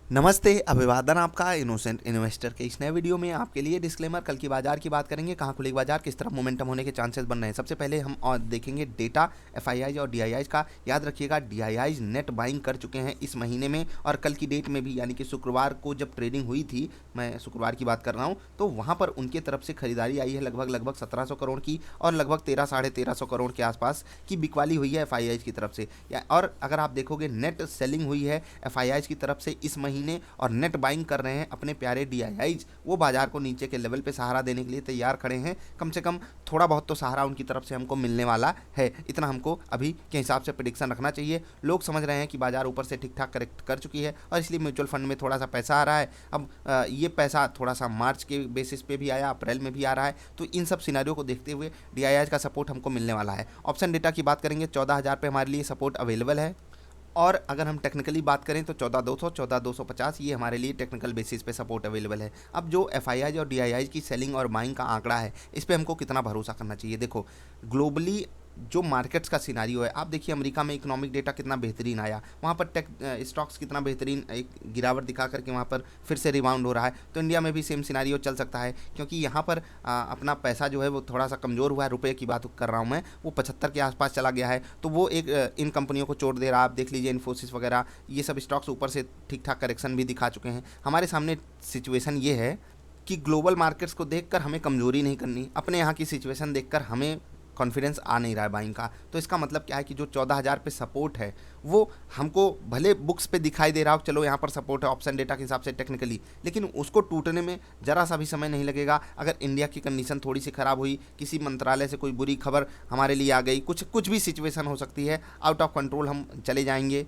नमस्ते, अभिवादन आपका इनोसेंट इन्वेस्टर के इस नए वीडियो में आपके लिए डिस्क्लेमर। कल की बाजार की बात करेंगे, कहाँ खुलेगी बाजार, किस तरफ मोमेंटम होने के चांसेस बन रहे हैं। सबसे पहले हम और देखेंगे डेटा एफआईआईज और डीआईआईज का। याद रखिएगा, डीआईआईज नेट बाइंग कर चुके हैं इस महीने में और कल की डेट में भी, यानी कि शुक्रवार को जब ट्रेडिंग हुई थी, मैं शुक्रवार की बात कर रहा हूँ, तो वहाँ पर उनके तरफ से खरीदारी आई है लगभग 1700 करोड़ की और लगभग 1300-1350 करोड़ के आसपास की बिकवाली हुई है एफआईआईज की तरफ से। और अगर आप देखोगे, नेट सेलिंग हुई है एफआईआईज की तरफ से इस महीने और नेट बाइंग कर रहे हैं अपने प्यारे डीआईआईज। वो बाजार को नीचे के लेवल पे सहारा देने के लिए तैयार खड़े हैं। कम से कम थोड़ा बहुत तो सहारा उनकी तरफ से हमको मिलने वाला है, इतना हमको अभी के हिसाब से प्रेडिक्शन रखना चाहिए। लोग समझ रहे हैं कि बाजार ऊपर से ठीक ठाक करेक्ट कर चुकी है और इसलिए म्यूचुअल फंड में थोड़ा सा पैसा आ रहा है। अब ये पैसा थोड़ा सा मार्च के बेसिस पे भी आया, अप्रैल में भी आ रहा है, तो इन सब सिनारियों को देखते हुए डीआईआईज का सपोर्ट हमको मिलने वाला है। ऑप्शन डेटा की बात करेंगे, 14,000 पे हमारे लिए सपोर्ट अवेलेबल है। और अगर हम टेक्निकली बात करें तो 14,200, 14,250 ये हमारे लिए टेक्निकल बेसिस पे सपोर्ट अवेलेबल है। अब जो एफआईआई और डीआईआई की सेलिंग और बाइंग का आंकड़ा है, इस पे हमको कितना भरोसा करना चाहिए। देखो, ग्लोबली जो मार्केट्स का सिनारियो है, आप देखिए अमेरिका में इकोनॉमिक डेटा कितना बेहतरीन आया, वहाँ पर टेक स्टॉक्स कितना बेहतरीन एक गिरावट दिखा करके वहाँ पर फिर से रिबाउंड हो रहा है। तो इंडिया में भी सेम सिनारियो चल सकता है, क्योंकि यहाँ पर अपना पैसा जो है वो थोड़ा सा कमज़ोर हुआ है। रुपये की बात कर रहा हूँ मैं, वो 75 के आसपास चला गया है, तो वो एक इन कंपनियों को चोट दे रहा है। आप देख लीजिए इन्फोसिस वगैरह, ये सब स्टॉक्स ऊपर से ठीक ठाक करेक्शन भी दिखा चुके हैं। हमारे सामने सिचुएशन ये है कि ग्लोबल मार्केट्स को देखकर हमें कमजोरी नहीं करनी, अपने यहाँ की सिचुएशन देखकर हमें कॉन्फिडेंस आ नहीं रहा है बाइंग का। तो इसका मतलब क्या है कि जो 14,000 पे सपोर्ट है, वो हमको भले बुक्स पे दिखाई दे रहा हो, चलो यहाँ पर सपोर्ट है ऑप्शन डेटा के हिसाब से टेक्निकली, लेकिन उसको टूटने में ज़रा सा भी समय नहीं लगेगा। अगर इंडिया की कंडीशन थोड़ी सी ख़राब हुई, किसी मंत्रालय से कोई बुरी खबर हमारे लिए आ गई, कुछ कुछ भी सिचुएशन हो सकती है, आउट ऑफ कंट्रोल हम चले जाएंगे,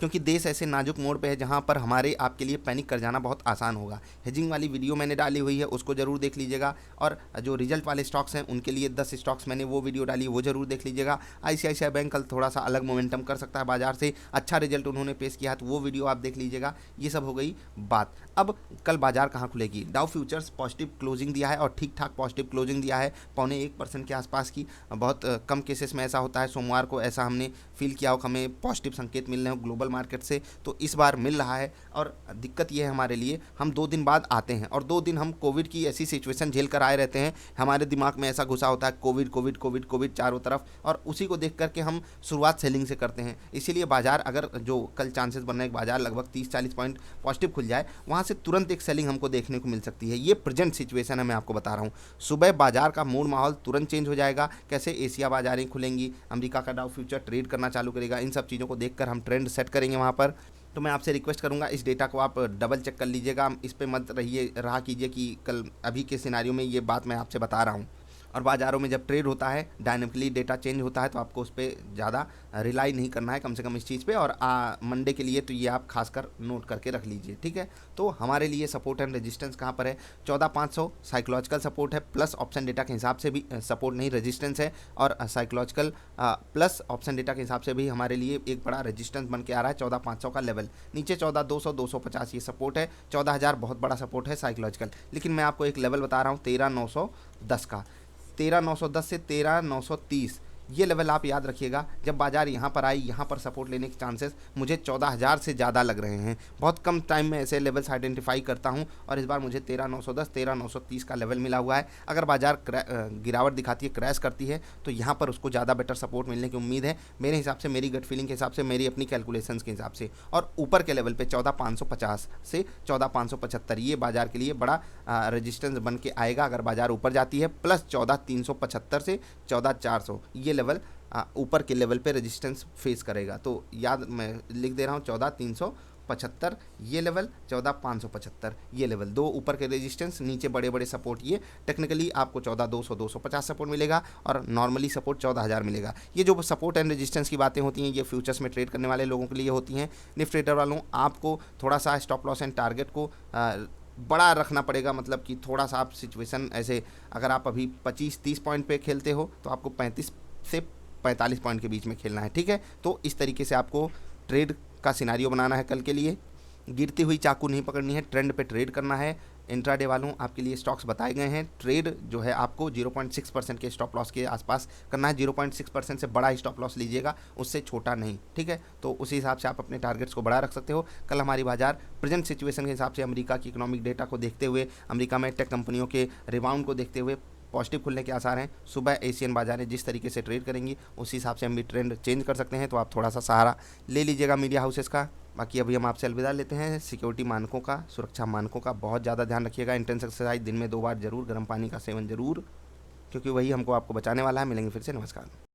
क्योंकि देश ऐसे नाजुक मोड़ पे है जहाँ पर हमारे आपके लिए पैनिक कर जाना बहुत आसान होगा। हेजिंग वाली वीडियो मैंने डाली हुई है, उसको ज़रूर देख लीजिएगा। और जो रिजल्ट वाले स्टॉक्स हैं उनके लिए 10 स्टॉक्स मैंने वो वीडियो डाली, वो ज़रूर देख लीजिएगा। आईसीआईसीआई बैंक कल थोड़ा सा अलग मोमेंटम कर सकता है बाजार से, अच्छा रिजल्ट उन्होंने पेश किया, तो वो वीडियो आप देख लीजिएगा। ये सब हो गई बात। अब कल बाजार कहाँ खुलेगी। डाउ फ्यूचर्स पॉजिटिव क्लोजिंग दिया है और ठीक ठाक पॉजिटिव क्लोजिंग दिया है, 0.25% के आसपास की। बहुत कम केसेस में ऐसा होता है, सोमवार को ऐसा हमने फील किया हो, हमें पॉजिटिव संकेत मिल रहे हो ग्लोबल मार्केट से, तो इस बार मिल रहा है। और दिक्कत ये है हमारे लिए, हम 2 दिन बाद आते हैं और 2 दिन हम कोविड की ऐसी सिचुएशन झेल कर आए रहते हैं। हमारे दिमाग में ऐसा घुसा होता है कोविड कोविड कोविड कोविड चारों तरफ, और उसी को देख करके हम शुरुआत सेलिंग से करते हैं। इसीलिए बाजार, अगर जो कल चांसेस बन रहे हैं बाजार लगभग 30-40 पॉइंट पॉजिटिव खुल जाए, वहाँ से तुरंत एक सेलिंग हमको देखने को मिल सकती है। ये प्रेजेंट सिचुएशन है, मैं आपको बता रहा हूँ। सुबह बाजार का मूड माहौल तुरंत चेंज हो जाएगा। कैसे एशिया बाजारें खुलेंगी, अमेरिका का डाउ फ्यूचर ट्रेड करना चालू करेगा, इन सब चीज़ों को देखकर हम ट्रेंड सेट करेंगे वहाँ पर। तो मैं आपसे रिक्वेस्ट करूंगा, इस डेटा को आप डबल चेक कर लीजिएगा, इस पे मत रहा कीजिए कि कल अभी के सिनारियो में ये बात मैं आपसे बता रहा हूँ। और बाज़ारों में जब ट्रेड होता है, डायनेमिकली डेटा चेंज होता है, तो आपको उस पर ज़्यादा रिलाई नहीं करना है, कम से कम इस चीज़ पे। और मंडे के लिए तो ये आप खासकर नोट करके रख लीजिए, ठीक है। तो हमारे लिए सपोर्ट एंड रेजिस्टेंस कहाँ पर है, 14,500 साइकोलॉजिकल सपोर्ट है, प्लस ऑप्शन डेटा के हिसाब से भी सपोर्ट नहीं रेजिस्टेंस है, और साइकोलॉजिकल प्लस ऑप्शन डेटा के हिसाब से भी हमारे लिए एक बड़ा रेजिस्टेंस बन के आ रहा है 14,500 का लेवल। नीचे 14,200, 250 ये सपोर्ट है, 14,000 बहुत बड़ा सपोर्ट है साइकोलॉजिकल। लेकिन मैं आपको एक लेवल बता रहा हूँ 13,910 का, 13,910 से 13,930 ये लेवल आप याद रखिएगा। जब बाजार यहाँ पर आई, यहाँ पर सपोर्ट लेने के चांसेस मुझे 14,000 से ज़्यादा लग रहे हैं। बहुत कम टाइम में ऐसे लेवल्स आइडेंटिफाई करता हूँ, और इस बार मुझे 13,910, 13,930 का लेवल मिला हुआ है। अगर बाजार गिरावट दिखाती है, क्रैश करती है, तो यहाँ पर उसको ज़्यादा बेटर सपोर्ट मिलने की उम्मीद है मेरे हिसाब से, मेरी गट फीलिंग के हिसाब से, मेरी अपनी कैलकुलेशंस के हिसाब से। और ऊपर के लेवल पे 14,550 से 14,575 ये बाजार के लिए बड़ा रेजिस्टेंस बन के आएगा अगर बाजार ऊपर जाती है, प्लस 14,375 से 14,400 ये लेवल ऊपर के लेवल पे रेजिस्टेंस फेस करेगा। तो याद मैं लिख दे रहा हूँ, 14,375 ये लेवल, 14,575 ये लेवल, दो ऊपर के रेजिस्टेंस, नीचे बड़े बड़े सपोर्ट। ये टेक्निकली आपको 14,200, 250 सपोर्ट मिलेगा, और नॉर्मली सपोर्ट 14,000 मिलेगा। ये जो सपोर्ट एंड रेजिस्टेंस की बातें होती हैं, ये फ्यूचर्स में ट्रेड करने वाले लोगों के लिए होती हैं। निफ्ट ट्रेडर वालों, आपको थोड़ा सा स्टॉप लॉस एंड टारगेट को बड़ा रखना पड़ेगा, मतलब कि थोड़ा सा आप सिचुएशन ऐसे, अगर आप अभी 25-30 पॉइंट पे खेलते हो, तो आपको 35 से 45 पॉइंट के बीच में खेलना है, ठीक है। तो इस तरीके से आपको ट्रेड का सिनारियो बनाना है कल के लिए। गिरती हुई चाकू नहीं पकड़नी है, ट्रेंड पे ट्रेड करना है। इंट्राडे वालों आपके लिए स्टॉक्स बताए गए हैं। ट्रेड जो है आपको 0.6% के स्टॉप लॉस के आसपास करना है। 0.6% से बड़ा स्टॉप लॉस लीजिएगा, उससे छोटा नहीं, ठीक है। तो उसी हिसाब से आप अपने टारगेट्स को बढ़ा रख सकते हो। कल हमारी बाजार प्रेजेंट सिचुएशन के हिसाब से, अमेरिका की इकोनॉमिक डेटा को देखते हुए, अमेरिका में टेक कंपनियों के रिबाउंड को देखते हुए पॉजिटिव खुलने के आसार हैं। सुबह एशियन बाजारें जिस तरीके से ट्रेड करेंगी उसी हिसाब से हम भी ट्रेंड चेंज कर सकते हैं। तो आप थोड़ा सा सहारा ले लीजिएगा मीडिया हाउसेस का। बाकी अभी हम आपसे अलविदा लेते हैं। सिक्योरिटी मानकों का, सुरक्षा मानकों का बहुत ज़्यादा ध्यान रखिएगा। इंटेंस एक्सरसाइज दिन में 2 बार जरूर, गर्म पानी का सेवन जरूर, क्योंकि वही हमको आपको बचाने वाला है। मिलेंगे फिर से, नमस्कार।